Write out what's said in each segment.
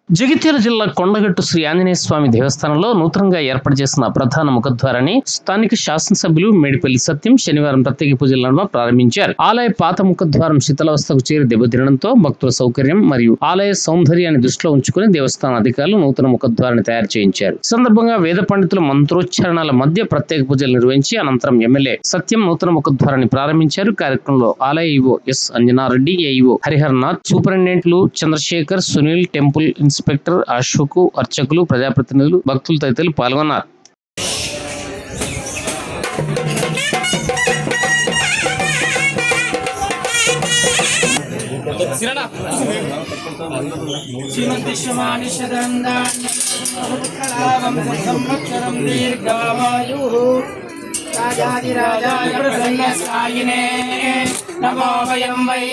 జగిత్యాల జిల్లా కొండగట్టు శ్రీ ఆంజనేయ స్వామి దేవస్థానంలో నూతనంగా ఏర్పాటు చేసిన ప్రధాన ముఖద్వారాన్ని స్థానిక శాసనసభ్యులు మేడిపల్లి సత్యం శనివారం ప్రత్యేక పూజలను ప్రారంభించారు. ఆలయ పాత ముఖద్వారం శిథిలావస్థకు చేరి దెబ్బతినడంతో భక్తుల సౌకర్యం మరియు ఆలయ సౌందర్యాన్ని దృష్టిలో ఉంచుకుని దేవస్థాన అధికారులు నూతన ముఖద్వారాన్ని తయారు చేయించారు. ఈ సందర్భంగా వేద పండితుల మంత్రోచ్చారణల మధ్య ప్రత్యేక పూజలు నిర్వహించి అనంతరం ఎమ్మెల్యే సత్యం నూతన ముఖద్వారాన్ని ప్రారంభించారు. కార్యక్రమంలో ఆలయ EO S Anjanareddy, AEO Hariharnath, సూపరింటెండెంట్లు చంద్రశేఖర్, సునీల్, టెంపుల్ ఇన్స్పెక్టర్ అశోక్, అర్చకులు, ప్రజాప్రతినిధులు, భక్తులు తదితరులు పాల్గొన్నారు. राजाधिराजाय प्रसन्नस्वायिने नमो वयं वै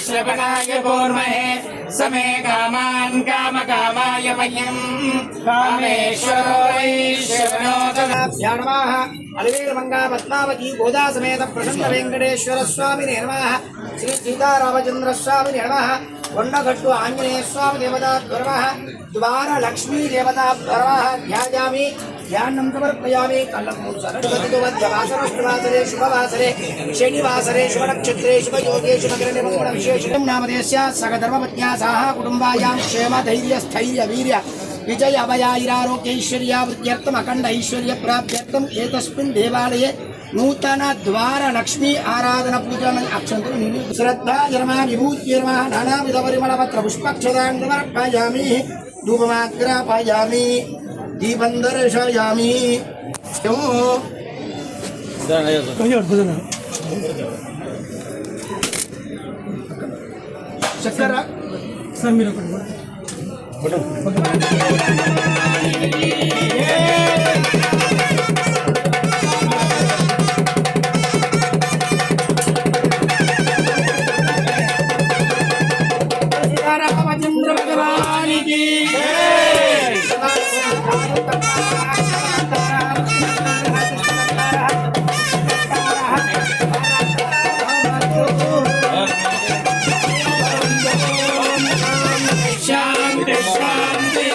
श्रवणाय कूर्महे समे कामान् कामकामाय मह्यं कामेश्वरो वै श्रवणो ददाभ्यो नमः अलवीरमंगा पद्मावती गोदा समेत प्रसन्न वेंकटेश्वर स्वामिने नमः श्री सीतारामचंद्र स्वामिने नमः కొండగట్టు ఆంజనేయ స్వామి దేవతాభ్యో నమః ద్వార లక్ష్మీ దేవతాభ్యో నమః ధ్యాయామి ధ్యానం సమర్పయామి కళ్ళము సరస్వతివాసరే శుభవాసరే శనివాసరే శుభనక్షత్రే శుభయోగే శుభకరణే మంగళ విశేషం నామదేశ సగధర్మపత్న్యా సహ కుటుంబాయాం క్షేమ ధైర్య స్థైర్య వీర్య విజయ అభయాయిరారోగ్యైశ్వర్యావృత్యర్థం అఖండ ఐశ్వర్య ప్రాప్త్యర్థం ఏతస్మిన్ దేవాలయే నూతన ద్వార లక్ష్మీ ఆరాధన పూజలను అక్షంతులు శ్రద్ధా జన్మ విభూత్యర్మ నానావిధ పరిమళ పత్ర పుష్పక్షదాన్ని సమర్పయామి ధూపమాగ్రాపయామి దీపం దర్శయామి చక్కెర సార్ మీరు रामचंद्र भगवान की शांति शांति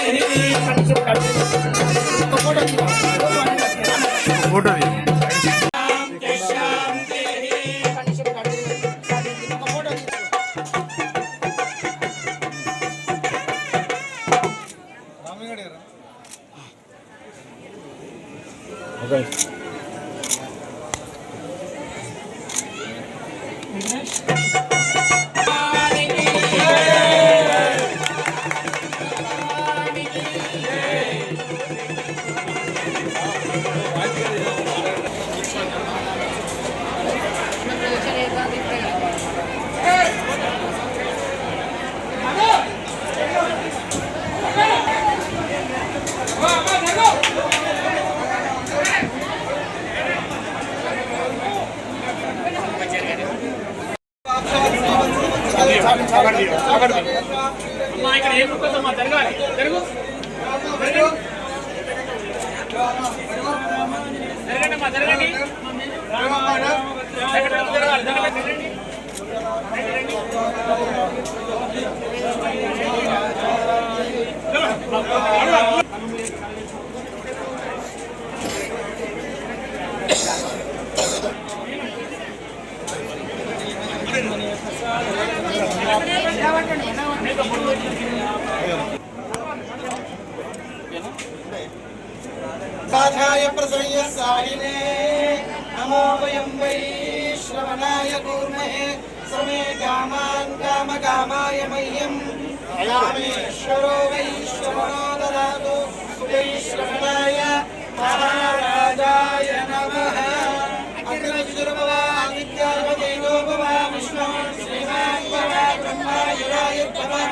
प्रसन्नस्वामिने नमो वयं वै श्रवणाय कूर्महे समे कामान् कामकामाय मह्यं कामेश्वरो वै श्रवणो ददातु वै श्रवणाय महाराजाय नमः अग्रजुर्भवादित्यावदेवोभवा विष्णु श्रीमान् भवा ब्रह्मायुराय भवा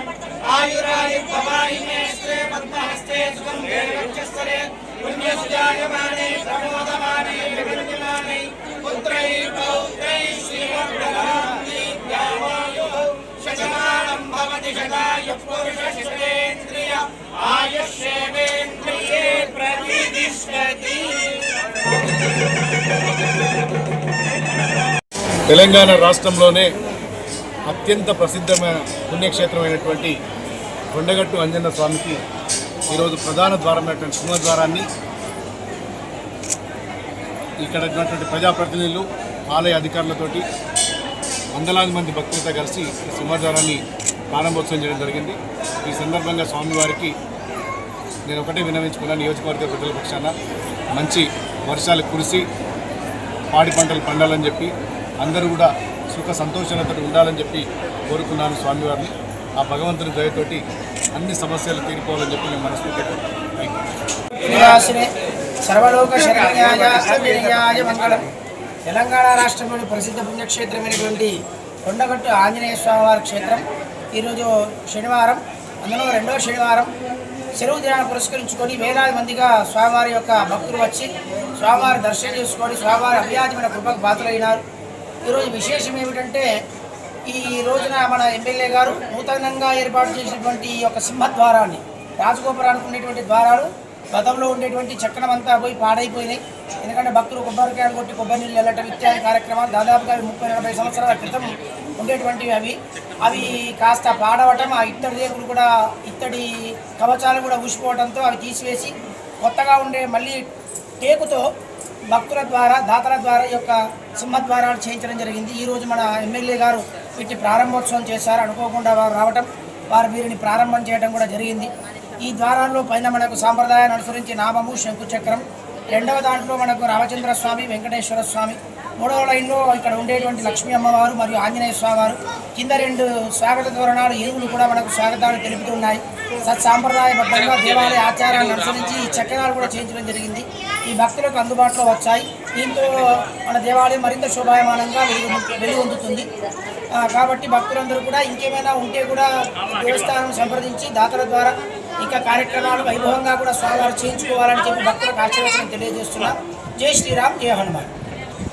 आयुराय भवायिने श्रे पद्महस्ते सुखं देवक्षस्तरे पुण्यसुजायमाने प्रमोदमाने विवर्धमाने पुत्रैः पौत्रैः श्रीमद्भगवान् दीर्घायुः शतमानं भवति शतायुः पुरुषशतेन्द्रिय आयुष्येवेन्द्रिये प्रतिष्ठति। తెలంగాణ రాష్ట్రంలోనే అత్యంత ప్రసిద్ధమైన పుణ్యక్షేత్రమైనటువంటి కొండగట్టు అంజన్న స్వామికి ఈరోజు ప్రధాన ద్వారమైనటువంటి సింహద్వారాన్ని ఇక్కడ ఉన్నటువంటి ప్రజాప్రతినిధులు ఆలయ అధికారులతోటి వందలాది మంది భక్తులతో కలిసి ఈ సింహద్వారాన్ని ప్రారంభోత్సవం చేయడం జరిగింది. ఈ సందర్భంగా స్వామివారికి నేను ఒకటే విన్నవించుకున్న నియోజకవర్గ ప్రజల పక్షాన మంచి వర్షాలు కురిసి పాడి పంటలు పండాలని చెప్పి అందరూ కూడా సుఖ సంతోషాలతో ఉండాలని చెప్పి కోరుకున్నాను స్వామివారిని. ఆ భగవంతుని దయతోటి అన్ని సమస్యలు తీరిపోవాలని చెప్పి నేను మనస్ఫూర్తిగా సర్వలోక శరణ్యాయ ఆంజనేయాయ మంగళం. తెలంగాణ రాష్ట్రంలోని ప్రసిద్ధ పుణ్యక్షేత్రమైనటువంటి కొండగట్టు ఆంజనేయ స్వామివారి క్షేత్రం ఈరోజు శనివారం, అందులో రెండవ శనివారం సెలవు దినాన్ని పురస్కరించుకొని వేలాది మందిగా స్వామివారి యొక్క భక్తులు వచ్చి స్వామివారి దర్శనం చేసుకొని స్వామివారి అభ్యాధమైన కృపకు పాత్రలైనారు. ఈరోజు విశేషం ఏమిటంటే ఈ రోజున మన ఎమ్మెల్యే గారు నూతనంగా ఏర్పాటు చేసినటువంటి ఈ యొక్క సింహద్వారాన్ని, రాజగోపురానికి ఉండేటువంటి ద్వారాలు గతంలో ఉండేటువంటి చక్రం అంతా పోయి పాడైపోయినాయి. ఎందుకంటే భక్తులు కొబ్బరికాయలు కొట్టి కొబ్బరి నీళ్ళు వెళ్ళటం ఇత్యాది కార్యక్రమాలు దాదాపుగా 30-40 సంవత్సరాల క్రితం ఉండేటువంటివి. అవి కాస్త పాడవటం, ఆ ఇత్తడి రేకులు కూడా ఇత్తడి కవచాలు కూడా ఊసిపోవడంతో అవి తీసివేసి కొత్తగా ఉండే మళ్ళీ టేకుతో భక్తుల ద్వారా దాతల ద్వారా ఈ యొక్క సింహద్వారాలు చేయించడం జరిగింది. ఈరోజు మన ఎమ్మెల్యే గారు వీటిని ప్రారంభోత్సవం చేశారు. అనుకోకుండా వారు రావటం, వారు వీరిని ప్రారంభం చేయడం కూడా జరిగింది. ఈ ద్వారాల్లో పైన మనకు సాంప్రదాయాన్ని అనుసరించి నామము, శంకుచక్రం, రెండవ దాంట్లో మనకు రామచంద్ర స్వామి, వెంకటేశ్వర స్వామి, మూడవ లైన్లో ఇక్కడ ఉండేటువంటి లక్ష్మీ అమ్మవారు మరియు ఆంజనేయ స్వామి వారు, కింద 2 స్వాగత తోరణాలు ఏనుగులు కూడా మనకు స్వాగతాలు తెలుపుతున్నాయి. సత్సాంప్రదాయబద్ధంగా దేవాలయ ఆచారాన్ని అనుసరించి ఈ చక్రాలు కూడా చేయించడం జరిగింది. ఈ భక్తులకు అందుబాటులో వచ్చాయి. దీంతో మన దేవాలయం మరింత శోభాయమానంగా వెలుగొందుతుంది. కాబట్టి భక్తులందరూ కూడా ఇంకేమైనా ఉంటే కూడా దేవస్థానం సంప్రదించి దాతల ద్వారా ఇంకా కార్యక్రమాలు వైభవంగా కూడా స్వామివారు చేయించుకోవాలని చెప్పి భక్తులకు ఆశీర్వచనం తెలియజేస్తున్నాం. జై శ్రీరామ్, జయ హనుమాన్.